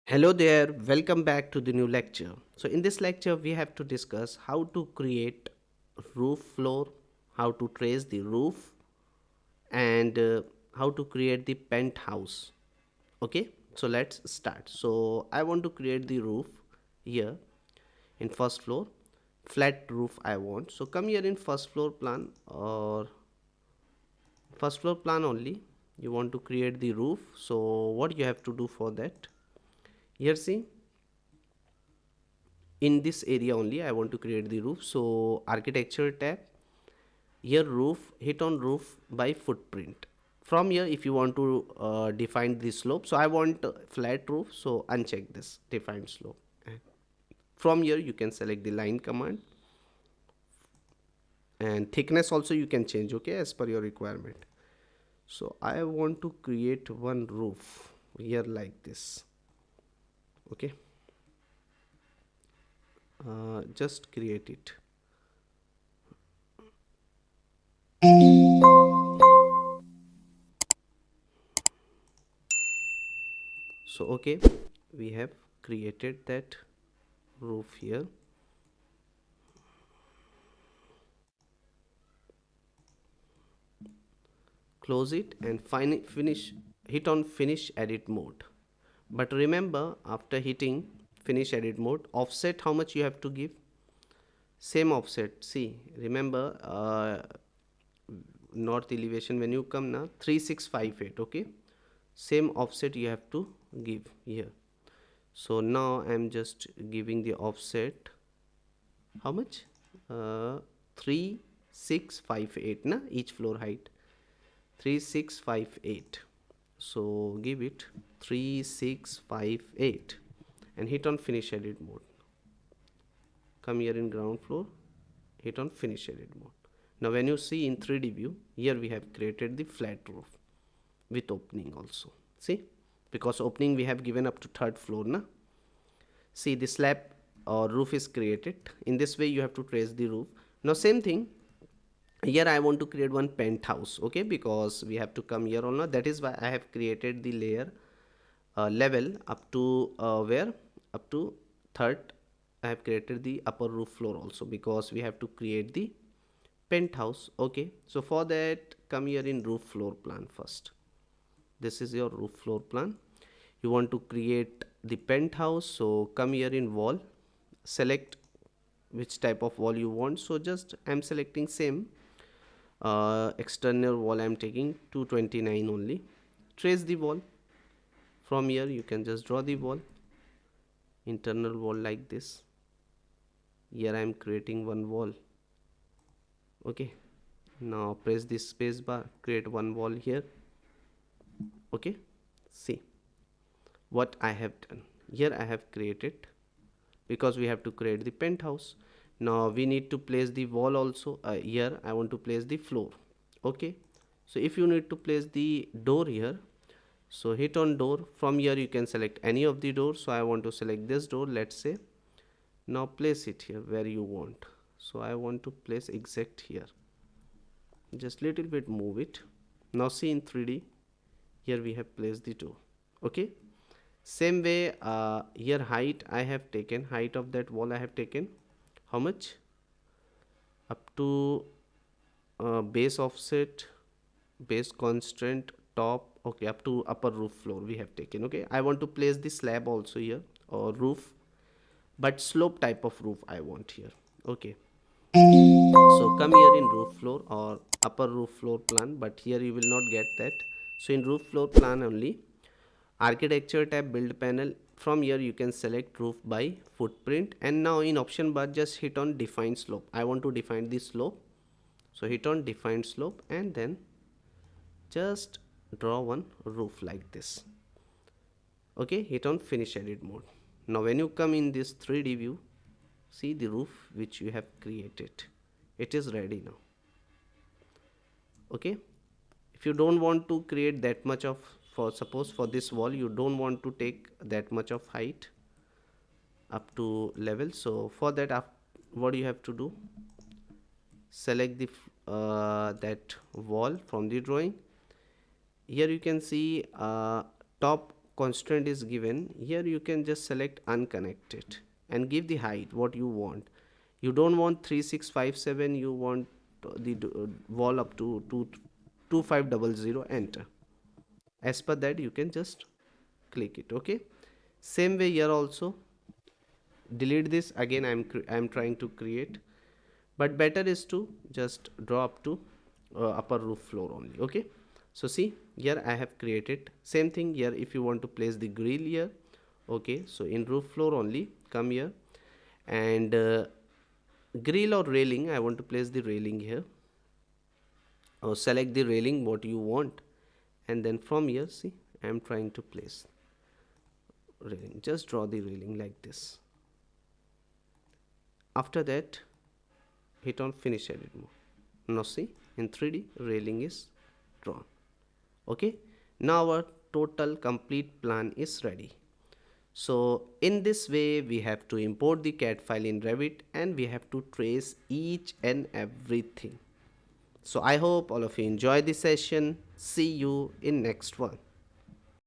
Hello there, welcome back to the new lecture. So, in this lecture, we have to discuss how to create roof floor, how to trace the roof, and how to create the penthouse. Okay, so let's start. So, I want to create the roof here in first floor, flat roof I want. So, come here in first floor plan or first floor plan only. You want to create the roof. So, what you have to do for that? Here, see in this area only I want to create the roof. So architecture tab, here roof, hit on roof by footprint. From here if you want to define the slope, so I want flat roof, so uncheck this define slope. And from here you can select the line command, and thickness also you can change, okay, as per your requirement. So I want to create one roof here like this. Okay, just create it. So okay, we have created that roof here. Close it and finish, hit on finish edit mode. But remember, after hitting finish edit mode, offset how much you have to give? Same offset. See, remember, north elevation when you come now 3658. Okay, same offset you have to give here. So now I'm just giving the offset. How much? 3658 na, each floor height 3658. So give it 3658 and hit on finish edit mode. Come here in ground floor, hit on finish edit mode. Now when you see in 3D view, here we have created the flat roof with opening also. See, because opening we have given up to third floor na. See, the slab or roof is created. In this way you have to trace the roof. Now same thing, here I want to create one penthouse. Okay, because we have to come here or not, that is why I have created the layer level up to where, up to third. I have created the upper roof floor also, because we have to create the penthouse. Okay, so for that, come here in roof floor plan first. This is your roof floor plan. You want to create the penthouse, so come here in wall, select which type of wall you want. So just I'm selecting same external wall, I'm taking 229 only. Trace the wall. From here you can just draw the wall, internal wall like this. Here I am creating one wall. Okay, now press this space bar, create one wall here. Okay, see what I have done here. I have created, because we have to create the penthouse. Now we need to place the wall also. Here I want to place the floor. Okay, so if you need to place the door here, so hit on door. From here you can select any of the doors. So I want to select this door, let's say. Now place it here where you want. So I want to place exact here, just little bit move it. Now see in 3D, here we have placed the door. Okay, same way here height I have taken, height of that wall I have taken how much, up to base offset, base constraint, top. Okay, up to upper roof floor we have taken. Okay, I want to place the slab also here, or roof, but slope type of roof I want here. Okay, so come here in roof floor or upper roof floor plan, but here you will not get that. So in roof floor plan only, architecture tab, build panel. From here you can select roof by footprint, and now in option bar just hit on define slope. I want to define the slope, so hit on define slope and then just draw one roof like this. Okay, hit on finish edit mode. Now when you come in this 3D view, see the roof which you have created, it is ready now. Okay, if you don't want to create that much of, for suppose for this wall you don't want to take that much of height up to level, so for that what you have to do, select the that wall from the drawing. Here you can see top constraint is given here, you can just select unconnected and give the height what you want. You don't want 3657, you want the wall up to 2500. Enter. As per that you can just click it. Okay, same way here also. Delete this again. I'm trying to create, but better is to just draw up to upper roof floor only. Okay, so see here I have created same thing here. If you want to place the grill here, okay, so in roof floor only, come here and grill or railing, I want to place the railing here, or select the railing what you want, and then from here see I am trying to place railing. Just draw the railing like this. After that hit on finish edit mode. Now see in 3D railing is drawn. Okay, now our total complete plan is ready. So in this way we have to import the CAD file in Revit and we have to trace each and everything. So I hope all of you enjoy this session. See you in next one.